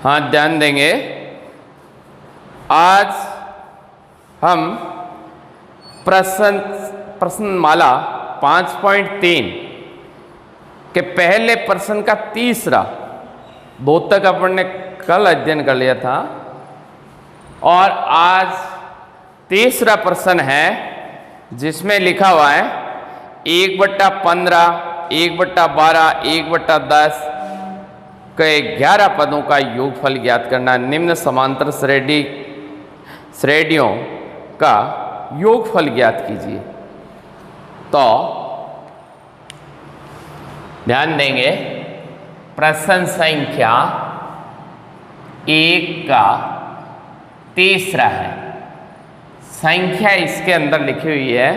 हाँ, ध्यान देंगे। आज हम प्रश्नमाला 5.3 के पहले प्रश्न का तीसरा, दो तक अपन ने कल अध्ययन कर लिया था, और आज तीसरा प्रश्न है जिसमें लिखा हुआ है 1/15, 1/12, 1/10 के 11 पदों का योगफल ज्ञात करना। निम्न समांतर श्रेणियों का योगफल ज्ञात कीजिए। तो ध्यान देंगे, प्रश्न संख्या 1 का तीसरा है। संख्या इसके अंदर लिखी हुई है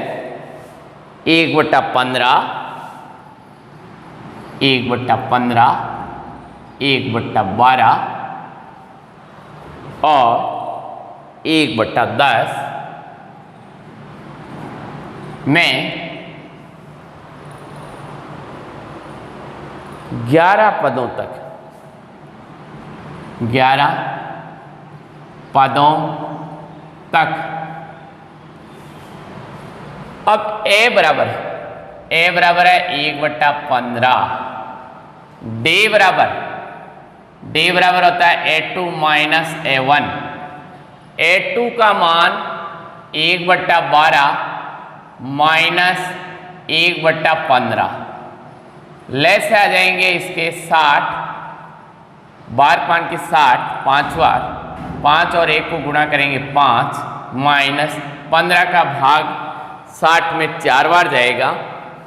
1/15, 1/15, 1/12 और 1/10 में 11 पदों तक, 11 पदों तक। अब a बराबर है 1/15, d बराबर होता है a2 माइनस a1। a2 का मान 1/12 माइनस 1/15, ले से आ जाएंगे इसके 60, 12 5 की 60, 5 बार 5 और 1 को गुणा करेंगे 5, माइनस 15 का भाग 60 में 4 बार जाएगा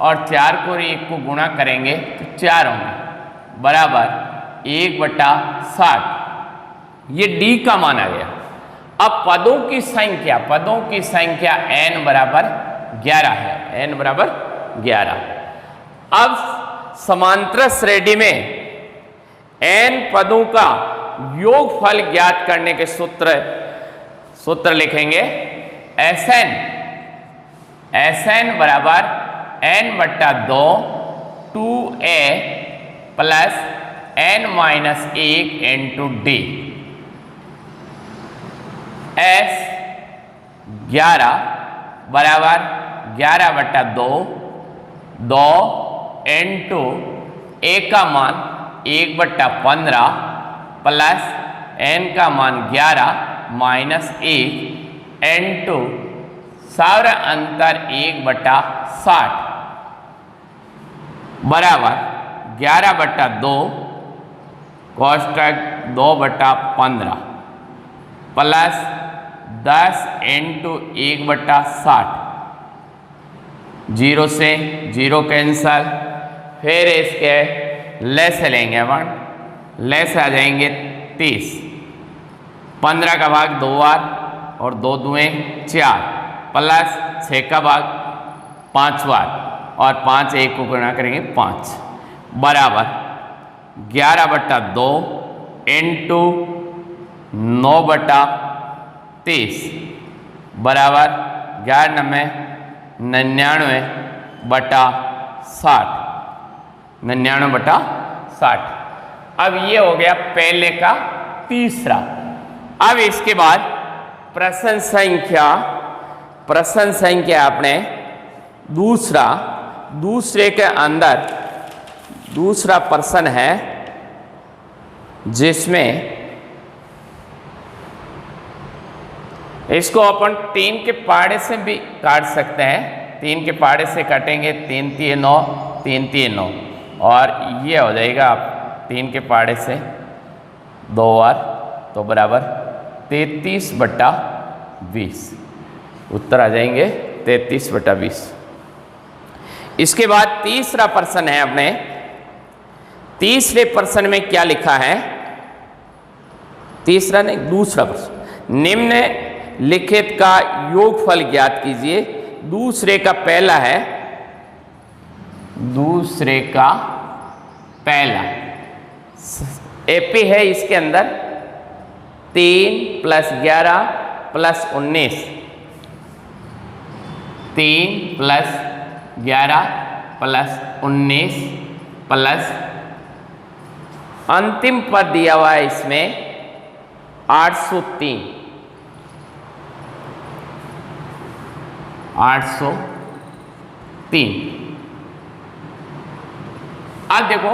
और 4 को 1 को गुणा करेंगे तो 4 होंगे, बराबर 1/60। ये d का मान आ गया। अब पदों की संख्या n बराबर 11 है, n बराबर 11। अब समांतर श्रेणी में n पदों का योगफल ज्ञात करने के सूत्र लिखेंगे। Sn बराबर n/2 2a plus n-1 into d। S11 बराबर 11/2 2 इंटू a का मान 1/15 प्लस n का मान 11 माइनस 1 इंटू सौर अंतर 1/60 बराबर 11/2 कोष्टक 2/15 प्लस 10 इंटू 1/60, 0 से 0 कैंसल, फिर इसके ले से लेंगे अपन, ले से आ जाएंगे 30, 15 का भाग 2 बार और 2 दूए 4, प्लस 6 का भाग 5 बार और 5 1 को गुणा करेंगे 5, बराबर 11/2 इंटू 9/30 बराबर 99/60, 99/60। अब ये हो गया पहले का तीसरा। अब इसके बाद प्रश्न संख्या अपने दूसरे के अंदर दूसरा प्रश्न है जिसमें इसको अपन 3 के पहाड़े से भी काट सकते हैं। 3 के पहाड़े से काटेंगे 3 3 9, 3 3 9 और ये हो जाएगा 3 के पहाड़े से 2 बार तो बराबर 33/20, उत्तर आ जाएंगे 33/20। इसके बाद तीसरा प्रश्न है अपने। तीसरे प्रश्न में क्या लिखा है? तीसरा नहीं, दूसरा प्रश्न। निम्न लिखित का योगफल ज्ञात कीजिए। दूसरे का पहला है, दूसरे का पहला एपी है, इसके अंदर 3 + 11 + 19, 3 + 11 + 19 प्लस अंतिम पद दिया हुआ है इसमें 803 803। अब देखो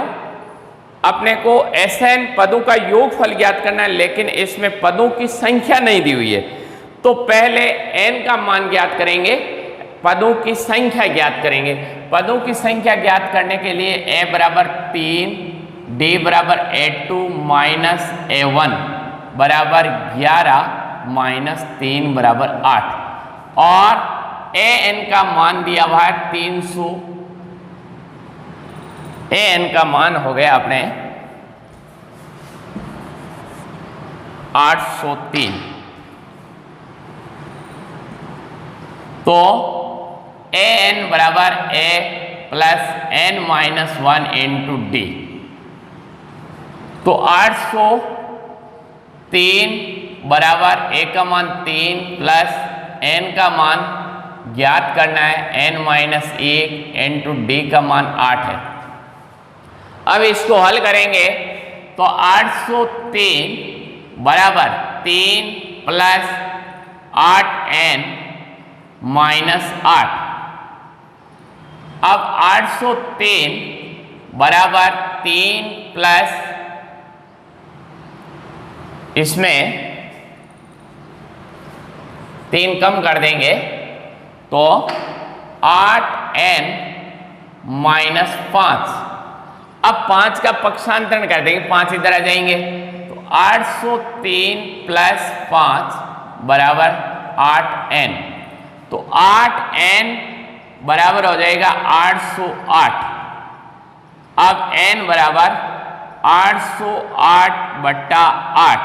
अपने को Sn पदों का योगफल ज्ञात करना है, लेकिन इसमें पदों की संख्या नहीं दी हुई है। तो पहले n का मान ज्ञात करेंगे, पदों की संख्या ज्ञात करेंगे। पदों की संख्या ज्ञात करने के लिए a बराबर 3, d बराबर a2 माइनस a1 बराबर 11 माइनस 3 बराबर 8 और an का मान दिया हुआ है 300। an का मान हो गया अपने 803। तो an बराबर a plus n minus 1 into D. तो 803 बराबर a का मान 3 प्लस n का मान ज्ञात करना है n माइनस 1 इंटू डी का मान 8 है। अब इसको हल करेंगे तो 803 बराबर 3 प्लस 8n माइनस 8। अब 803 बराबर 3 प्लस इसमें 3 कम कर देंगे तो 8n माइनस 5। अब 5 का पक्षांतरण कर देंगे, 5 इधर आ जाएंगे तो 803 प्लस 5 बराबर 8n। तो 8n बराबर हो जाएगा 808। अब n बराबर 808 बट्टा 8,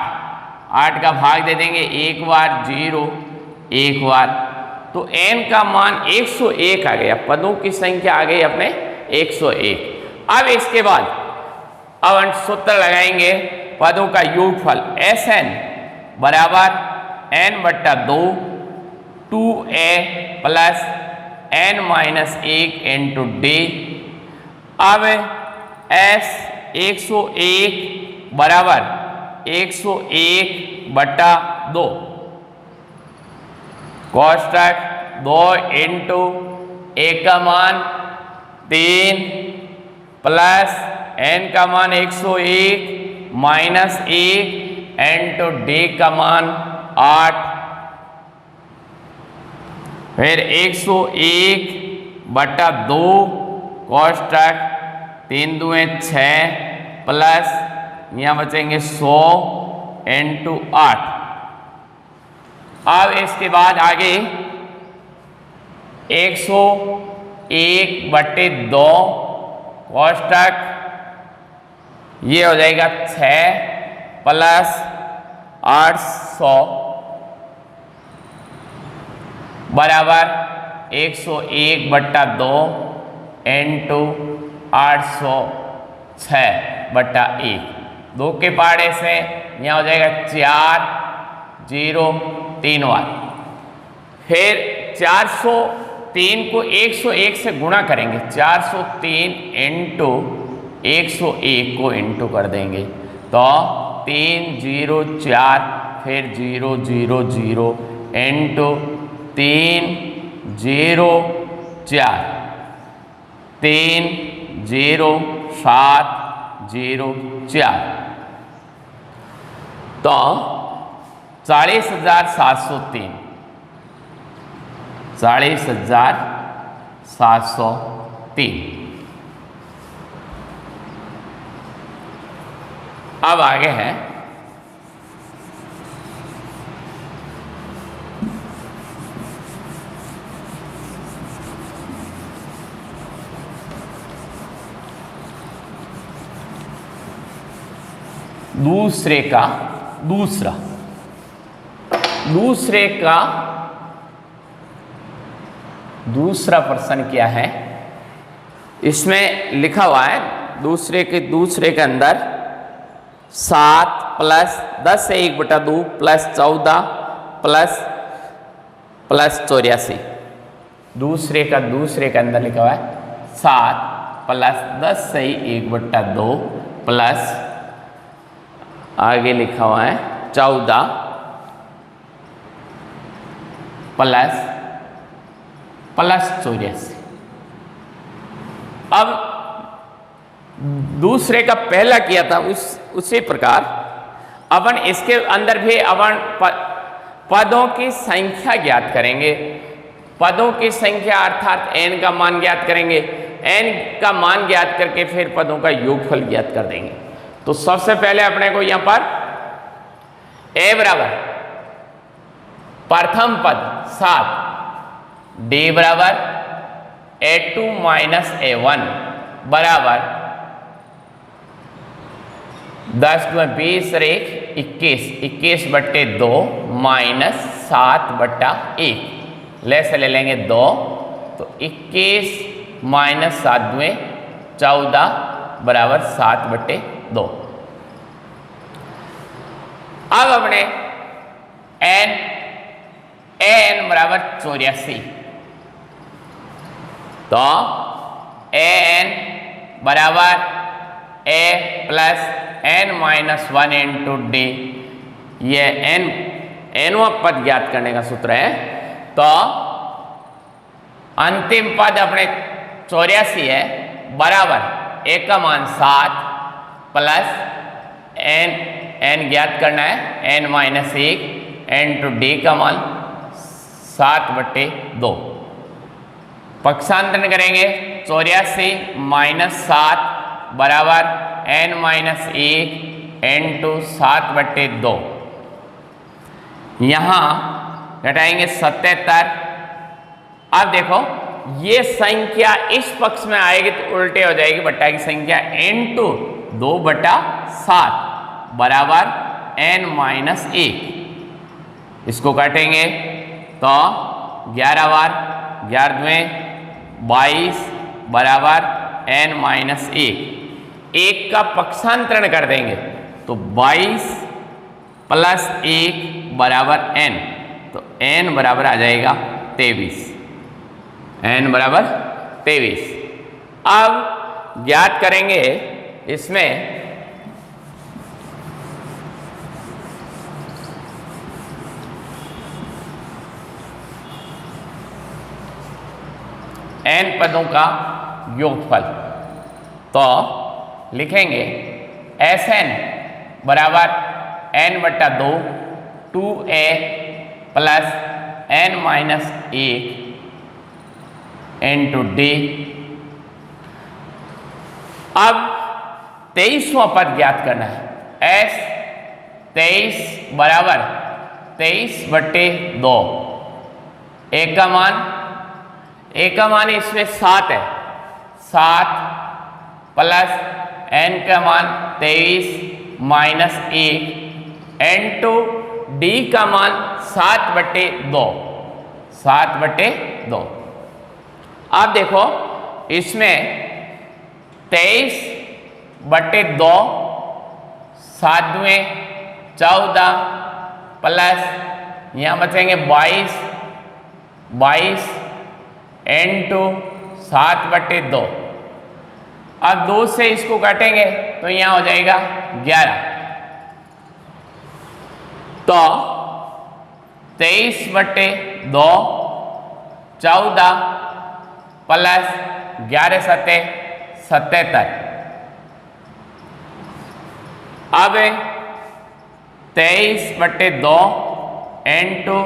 8 का भाग दे देंगे, एक बार 0 एक बार, तो n का मान 101 आ गया। पदों की संख्या आ गई अपने 101। अब इसके बाद अब सूत्र लगाएंगे पदों का योगफल Sn बराबर n बट्टा 2 2a plus n minus 1 into D. अब S 101 बराबर 101 बट्टा 2 कोष्टक 2 इंटू a का मान 3 प्लस n का मान 101 माइनस 1 इंटू डी का मान 8, फिर 101 बट्टा 2 कोष्टक 3 दूए 6 प्लस यहाँ बचेंगे 100 इंटू 8। अब इसके बाद आगे 101 बट्टे 2 कोष्टक ये हो जाएगा 6 प्लस 800 बराबर 101 बट्टा 2 इंटू 806 बट्टा 1। 2 के पाड़े से यहाँ हो जाएगा 4 0 3 बार। फिर 403 को 101 से गुणा करेंगे, 403 इंटू 101 को इंटू कर देंगे तो 3 0 4 फिर 0 0 0 इंटू 3 0 4 3 0 7 0 4 तो 40,703 40,703। अब आगे है दूसरे का दूसरा प्रश्न क्या है। इसमें लिखा हुआ है दूसरे के अंदर 7 प्लस 10 से 1 बटा 2 प्लस 14 प्लस 84। दूसरे के अंदर लिखा हुआ है 7 प्लस 10 से 1 बटा 2 प्लस आगे लिखा हुआ है 14 प्लस 84। अब दूसरे का पहला किया था उसी प्रकार अपन इसके अंदर भी अपन पदों की संख्या ज्ञात करेंगे। पदों की संख्या अर्थात n का मान ज्ञात करेंगे। n का मान ज्ञात करके फिर पदों का योगफल ज्ञात कर देंगे। तो सबसे पहले अपने को यहां पर a बराबर प्रथम पद 7, d बराबर a2 माइनस a1 बराबर 10 में 20 रेख 21, 21 बट्टे 2 माइनस 7 बट्टा 1 ले से ले लेंगे 2, तो 21 माइनस 7 में 14 बराबर 7 बट्टे 2। अब अपने an बराबर 84, तो an बराबर a plus n minus 1 into D, ये nवां पद ज्ञात करने का सूत्र है। तो अंतिम पद अपने 84 है बराबर a का मान 7 प्लस n ज्ञात करना है n माइनस 1 इंटू डी का मान 7 बट्टे 2। पक्षांतरण करेंगे 84 माइनस 7 बराबर n माइनस 1 इंटू 7 बट्टे 2। यहां घटाएंगे 77। अब देखो ये संख्या इस पक्ष में आएगी तो उल्टे हो जाएगी, बट्टा की संख्या इंटू 2 बटा 7 बराबर n माइनस 1। इसको काटेंगे तो 11 बार 11 में 22 बराबर n माइनस 1 का पक्षांतरण कर देंगे तो 22 प्लस 1 बराबर n, तो n बराबर आ जाएगा 23, n बराबर 23। अब ज्ञात करेंगे इसमें n पदों का योगफल। तो लिखेंगे Sn बराबर n बट्टा 2 2a plus n minus 1 into D. अब 23वां पद ज्ञात करना है। S 23 बराबर 23 बट्टे 2, a का मान इसमें 7 है, 7 प्लस n का मान 23 माइनस 1 इंटू डी का मान 7 बट्टे 2, 7 बट्टे 2। अब देखो इसमें 23 बट्टे 2 7 में 14 प्लस यहाँ बचेंगे 22 इंटू 7 बट्टे 2। अब 2 से इसको काटेंगे तो यहाँ हो जाएगा 11। तो 23 बट्टे 2 14 प्लस 11 सत्ते 77। अब 23 बट्टे 2 इंटू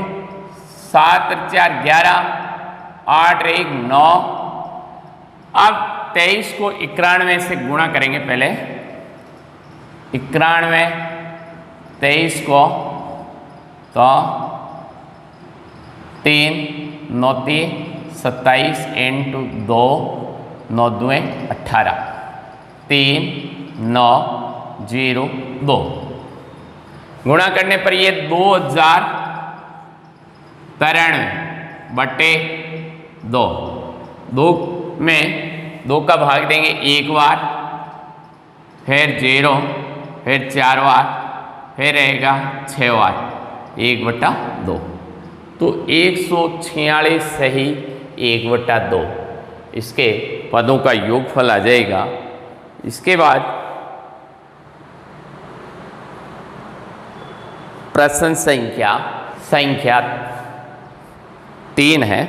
7 4 11 8 1 9। अब 23 को 91 से गुणा करेंगे। पहले 91 23 को तो 3 9 3 27 इंटू 2 9 2 18 3 9 0 2। गुणा करने पर ये 2093 बट्टे 2। 2 में 2 का भाग देंगे एक बार, फिर 0, फिर 4 बार, फिर रहेगा 6 बार 1 बट्टा 2। तो 146 सही 1 बट्टा 2 इसके पदों का योगफल आ जाएगा। इसके बाद प्रश्न संख्या 3 है।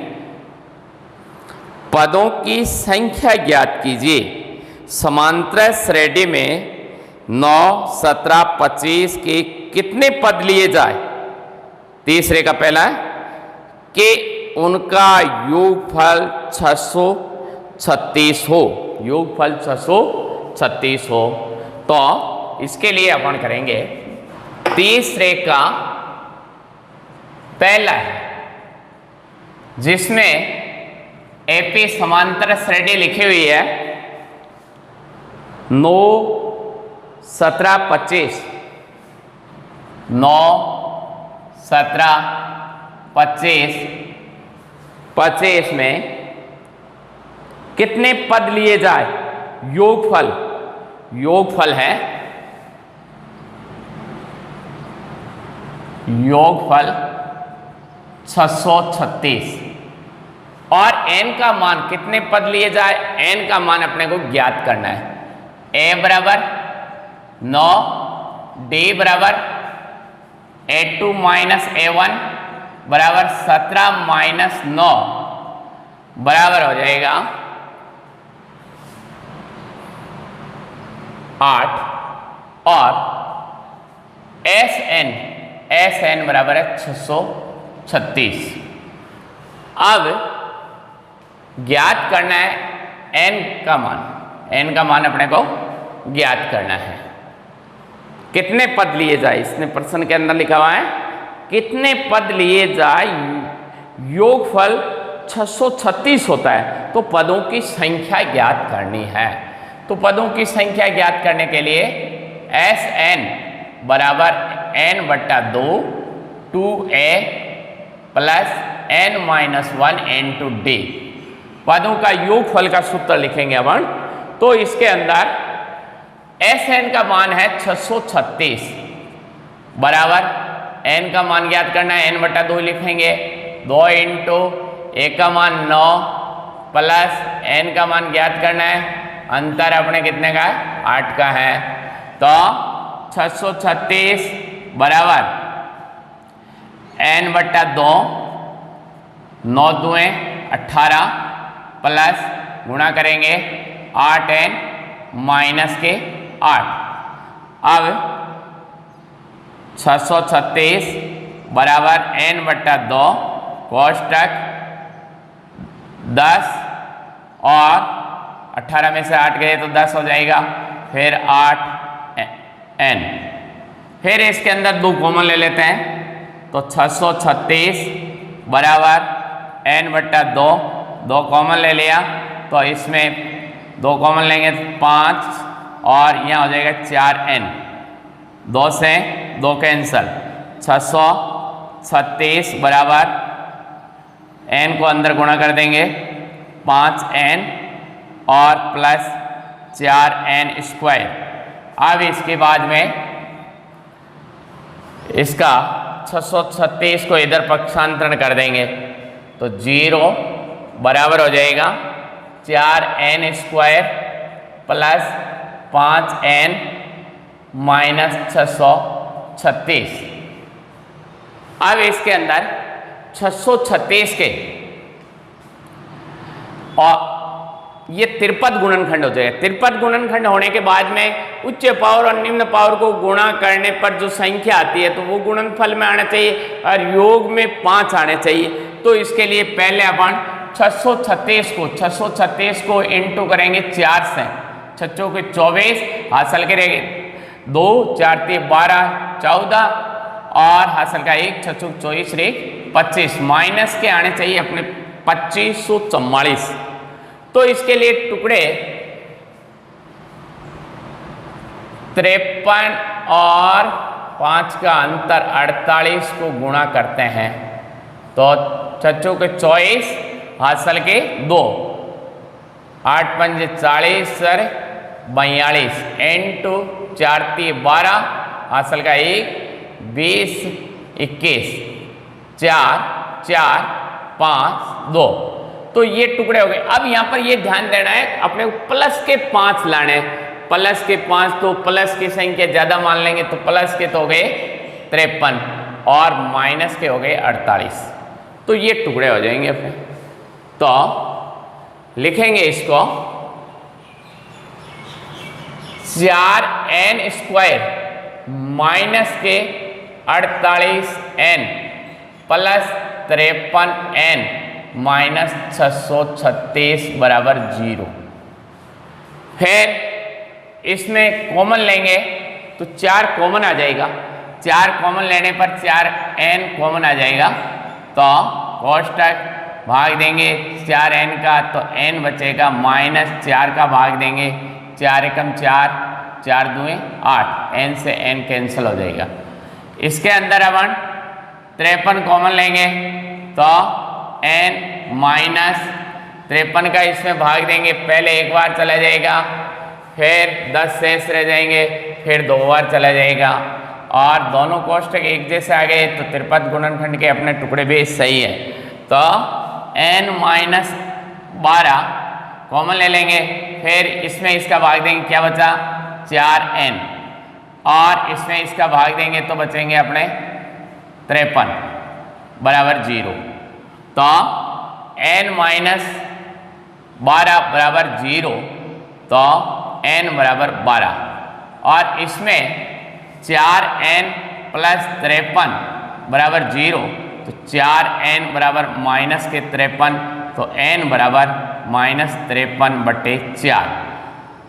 पदों की संख्या ज्ञात कीजिए। समांतर श्रेणी में 9, 17, 25 के कितने पद लिए जाए। तीसरे का पहला है कि उनका योगफल 636 हो, योगफल 636 हो। तो इसके लिए अपन करेंगे तीसरे का पहला है, जिसमें एपी समांतर श्रेणी लिखी हुई है 9, 17, 25। 9, 17, 25, 25 में कितने पद लिए जाए। योगफल है, योगफल 636 और n का मान कितने पद लिए जाए, n का मान अपने को ज्ञात करना है। a बराबर 9, d बराबर a2 माइनस a1 बराबर 17 माइनस 9 बराबर हो जाएगा 8 और SN बराबर है 636। अब ज्ञात करना है n का मान अपने को ज्ञात करना है। कितने पद लिए जाए, इसने प्रश्न के अंदर लिखा हुआ है कितने पद लिए जाए। योगफल 636 होता है, तो पदों की संख्या ज्ञात करनी है। तो पदों की संख्या ज्ञात करने के लिए SN बराबर n बट्टा 2 2a plus n minus 1 into d, पदों का योगफल का सूत्र लिखेंगे अपन। तो इसके अंदर SN का मान है 636 बराबर n का मान ज्ञात करना है, n बट्टा 2 लिखेंगे। 2 इंटू a का मान 9 प्लस n का मान ज्ञात करना है, अंतर अपने कितने का है 8 का है। तो 636 बराबर n बट्टा 2, 9 दूए 18 प्लस गुणा करेंगे 8n माइनस के 8। अब 636 बराबर n बट्टा 2 कोष्टक 10 और 18 में से 8 गए तो 10 हो जाएगा, फिर 8n, फिर इसके अंदर 2 कॉमन ले लेते हैं। तो 636 बराबर n बट्टा 2, 2 कॉमन ले लिया तो इसमें 2 कॉमन लेंगे तो 5 और यहाँ हो जाएगा 4n, 2 से 2 कैंसल। 636 बराबर n को अंदर गुणा कर देंगे 5n और प्लस 4n स्क्वायर। अब इसके बाद में इसका 636 को इधर पक्षांतरण कर देंगे तो 0 बराबर हो जाएगा 4n square plus 5n minus 636। अब इसके अंदर 636 के और ये त्रिपद गुणनखंड हो जाएगा। त्रिपद गुणनखंड होने के बाद में उच्च पावर और निम्न पावर को गुणा करने पर जो संख्या आती है तो वो गुणनफल में आना चाहिए और योग में 5 आने चाहिए। तो इसके लिए पहले अपन 636 को इंटू करेंगे 4 से, 6 के 24 हासिल करेंगे 2 4 3 12 14 और हासिल का 1 6 24 25 माइनस के आने चाहिए अपने 2544। तो इसके लिए टुकड़े 53 और 5 का अंतर 48 को गुणा करते हैं तो 6 के 24 हासिल के 2, 8 5 40 सर 42 इंटू 4 3 12 हासिल का 1 20 21 4 4 5 2। तो ये टुकड़े हो गए। अब यहाँ पर ये ध्यान देना है अपने प्लस के 5 लाने, प्लस के 5 तो प्लस की संख्या ज्यादा मान लेंगे तो प्लस के तो हो गए 53 और माइनस के हो गए 48। तो ये टुकड़े हो जाएंगे अपने। तो लिखेंगे इसको 4n² माइनस के 48n प्लस 53n माइनस 636 बराबर 0। फिर इसमें कॉमन लेंगे तो 4 कॉमन आ जाएगा। 4 कॉमन लेने पर 4n कॉमन आ जाएगा। तो कोष्टक भाग देंगे 4n का तो n बचेगा, माइनस 4 का भाग देंगे 4 एकम 4, 4 दूए 8, n से n कैंसिल हो जाएगा। इसके अंदर अपन 53 कॉमन लेंगे तो n माइनस 53 का इसमें भाग देंगे, पहले एक बार चला जाएगा, फिर 10 शेष रह जाएंगे, फिर 2 बार चला जाएगा और दोनों कोष्टक एक जैसे आ गए तो त्रिपद गुणनखंड के अपने टुकड़े भी सही है। तो n माइनस 12 कॉमन ले लेंगे, फिर इसमें इसका भाग देंगे, क्या बचा 4n और इसमें इसका भाग देंगे तो बचेंगे अपने 53 बराबर 0। तो n माइनस 12 बराबर 0 तो n बराबर 12 और इसमें 4n प्लस 53 बराबर 0 तो 4n बराबर माइनस के 53 तो n बराबर माइनस 53/4।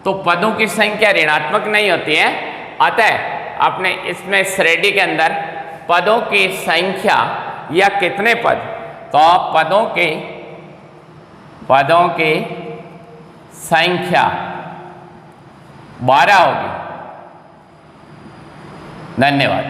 तो पदों की संख्या ऋणात्मक नहीं होती है, अतः अपने इसमें श्रेणी के अंदर पदों की संख्या या कितने पद, तो पदों की संख्या 12 होगी। धन्यवाद।